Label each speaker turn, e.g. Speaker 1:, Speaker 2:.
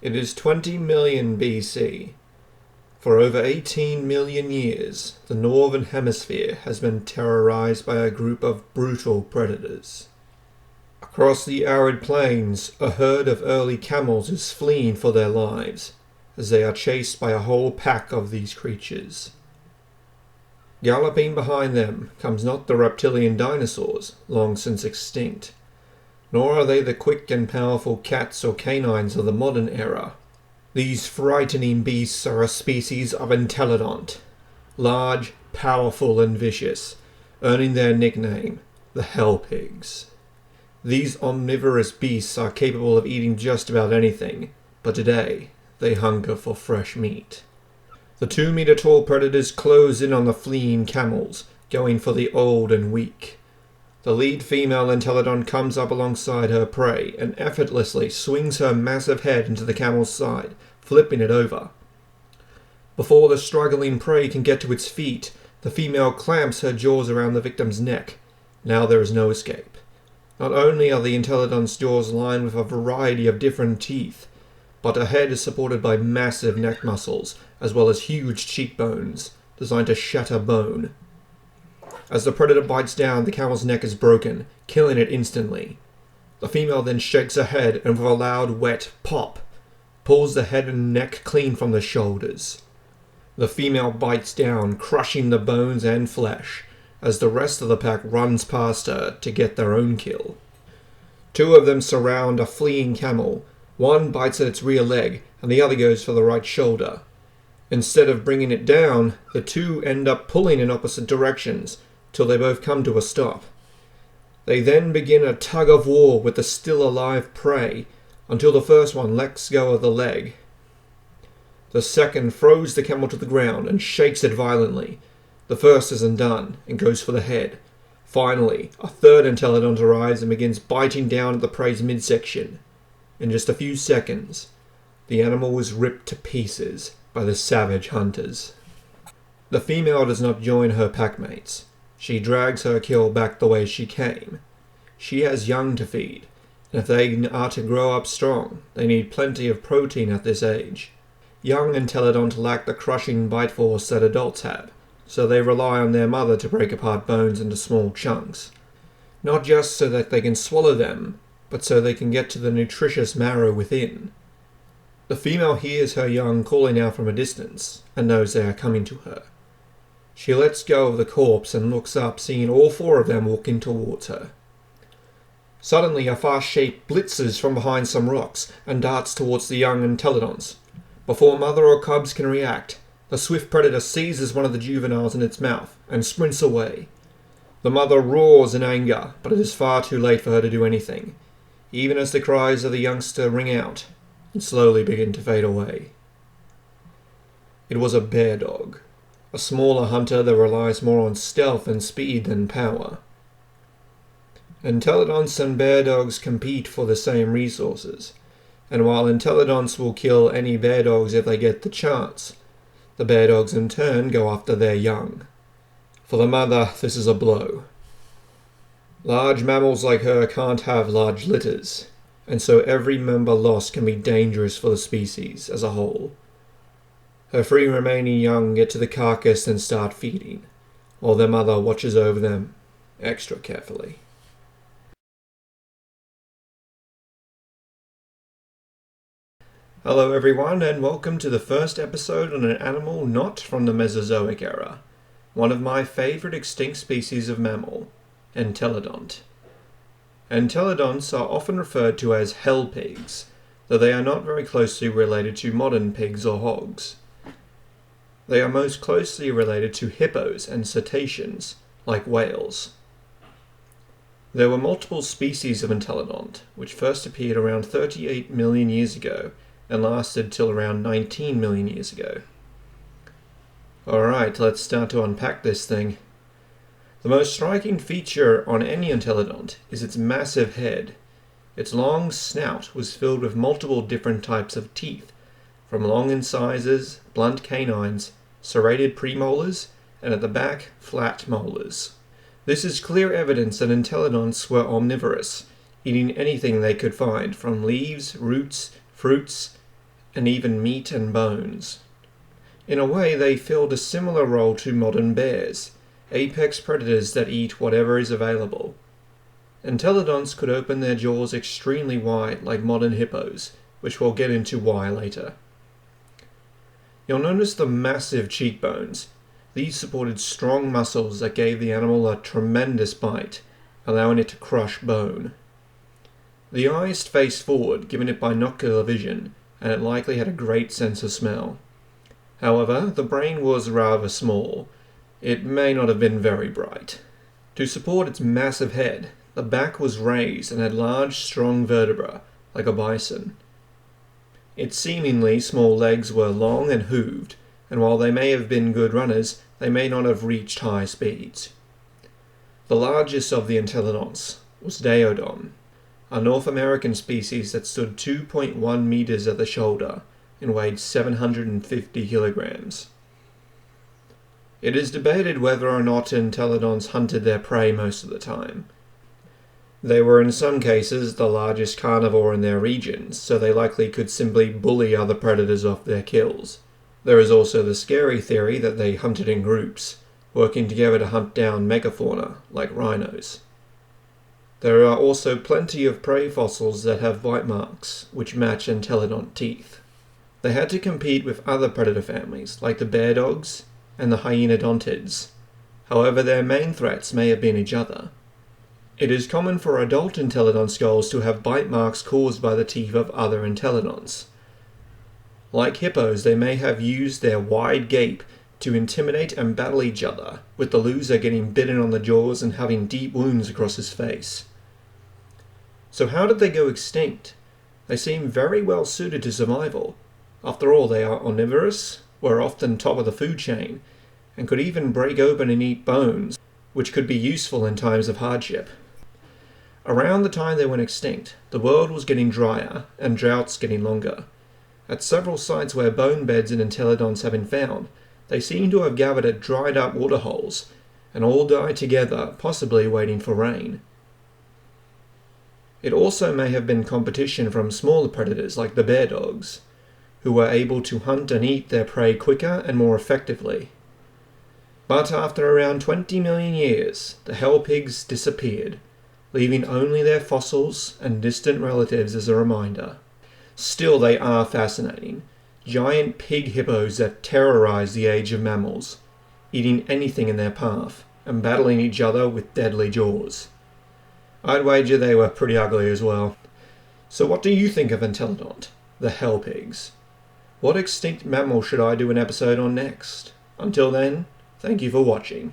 Speaker 1: It is 20 million BC. For over 18 million years, the Northern Hemisphere has been terrorized by a group of brutal predators. Across the arid plains, a herd of early camels is fleeing for their lives, as they are chased by a whole pack of these creatures. Galloping behind them comes not the reptilian dinosaurs, long since extinct, nor are they the quick and powerful cats or canines of the modern era. These frightening beasts are a species of Entelodont, large, powerful, and vicious, earning their nickname, the Hell Pigs. These omnivorous beasts are capable of eating just about anything, but today they hunger for fresh meat. The 2-meter-tall predators close in on the fleeing camels, going for the old and weak. The lead female Entelodont comes up alongside her prey and effortlessly swings her massive head into the camel's side, flipping it over. Before the struggling prey can get to its feet, the female clamps her jaws around the victim's neck. Now there is no escape. Not only are the Entelodont's jaws lined with a variety of different teeth, but her head is supported by massive neck muscles, as well as huge cheekbones, designed to shatter bone. As the predator bites down, the camel's neck is broken, killing it instantly. The female then shakes her head and with a loud, wet pop, pulls the head and neck clean from the shoulders. The female bites down, crushing the bones and flesh, as the rest of the pack runs past her to get their own kill. 2 of them surround a fleeing camel. One bites at its rear leg, and the other goes for the right shoulder. Instead of bringing it down, the 2 end up pulling in opposite directions, till they both come to a stop. They then begin a tug-of-war with the still-alive prey, until the first one lets go of the leg. The second throws the camel to the ground and shakes it violently. The first isn't done, and goes for the head. Finally, a third Entelodont arrives and begins biting down at the prey's midsection. In just a few seconds, the animal was ripped to pieces by the savage hunters. The female does not join her packmates. She drags her kill back the way she came. She has young to feed, and if they are to grow up strong, they need plenty of protein at this age. Young Entelodont lack the crushing bite force that adults have, so they rely on their mother to break apart bones into small chunks. Not just so that they can swallow them, but so they can get to the nutritious marrow within. The female hears her young calling out from a distance, and knows they are coming to her. She lets go of the corpse and looks up, seeing all 4 of them walking towards her. Suddenly, a fast shape blitzes from behind some rocks and darts towards the young Entelodonts. Before mother or cubs can react, the swift predator seizes one of the juveniles in its mouth and sprints away. The mother roars in anger, but it is far too late for her to do anything, even as the cries of the youngster ring out and slowly begin to fade away. It was a bear dog, a smaller hunter that relies more on stealth and speed than power. Entelodonts and bear dogs compete for the same resources, and while Entelodonts will kill any bear dogs if they get the chance, the bear dogs in turn go after their young. For the mother, this is a blow. Large mammals like her can't have large litters, and so every member lost can be dangerous for the species as a whole. Her 3 remaining young get to the carcass and start feeding, while their mother watches over them extra carefully. Hello everyone, and welcome to the first episode on an animal not from the Mesozoic era, one of my favourite extinct species of mammal, Entelodont. Entelodonts are often referred to as hell pigs, though they are not very closely related to modern pigs or hogs. They are most closely related to hippos and cetaceans, like whales. There were multiple species of Entelodont, which first appeared around 38 million years ago and lasted till around 19 million years ago. Alright, let's start to unpack this thing. The most striking feature on any Entelodont is its massive head. Its long snout was filled with multiple different types of teeth, from long incisors, blunt canines, serrated premolars, and at the back, flat molars. This is clear evidence that Entelodonts were omnivorous, eating anything they could find, from leaves, roots, fruits, and even meat and bones. In a way, they filled a similar role to modern bears, apex predators that eat whatever is available. Entelodonts could open their jaws extremely wide like modern hippos, which we'll get into why later. You'll notice the massive cheekbones. These supported strong muscles that gave the animal a tremendous bite, allowing it to crush bone. The eyes faced forward, giving it binocular vision, and it likely had a great sense of smell. However, the brain was rather small. It may not have been very bright. To support its massive head, the back was raised and had large, strong vertebrae, like a bison. Its seemingly small legs were long and hooved, and while they may have been good runners, they may not have reached high speeds. The largest of the Entelodonts was Daeodon, a North American species that stood 2.1 meters at the shoulder and weighed 750 kilograms. It is debated whether or not Entelodonts hunted their prey most of the time. They were in some cases the largest carnivore in their regions, so they likely could simply bully other predators off their kills. There is also the scary theory that they hunted in groups, working together to hunt down megafauna, like rhinos. There are also plenty of prey fossils that have bite marks, which match Entelodont teeth. They had to compete with other predator families, like the bear dogs and the hyenodontids. However, their main threats may have been each other. It is common for adult Entelodont skulls to have bite marks caused by the teeth of other Entelodonts. Like hippos, they may have used their wide gape to intimidate and battle each other, with the loser getting bitten on the jaws and having deep wounds across his face. So how did they go extinct? They seem very well suited to survival. After all, they are omnivorous, were often top of the food chain, and could even break open and eat bones, which could be useful in times of hardship. Around the time they went extinct, the world was getting drier and droughts getting longer. At several sites where bone beds in Entelodonts have been found, they seem to have gathered at dried up waterholes, and all died together, possibly waiting for rain. It also may have been competition from smaller predators like the bear dogs, who were able to hunt and eat their prey quicker and more effectively. But after around 20 million years, the hell pigs disappeared, leaving only their fossils and distant relatives as a reminder. Still, they are fascinating. Giant pig hippos that terrorize the age of mammals, eating anything in their path, and battling each other with deadly jaws. I'd wager they were pretty ugly as well. So what do you think of Entelodont, the hell pigs? What extinct mammal should I do an episode on next? Until then, thank you for watching.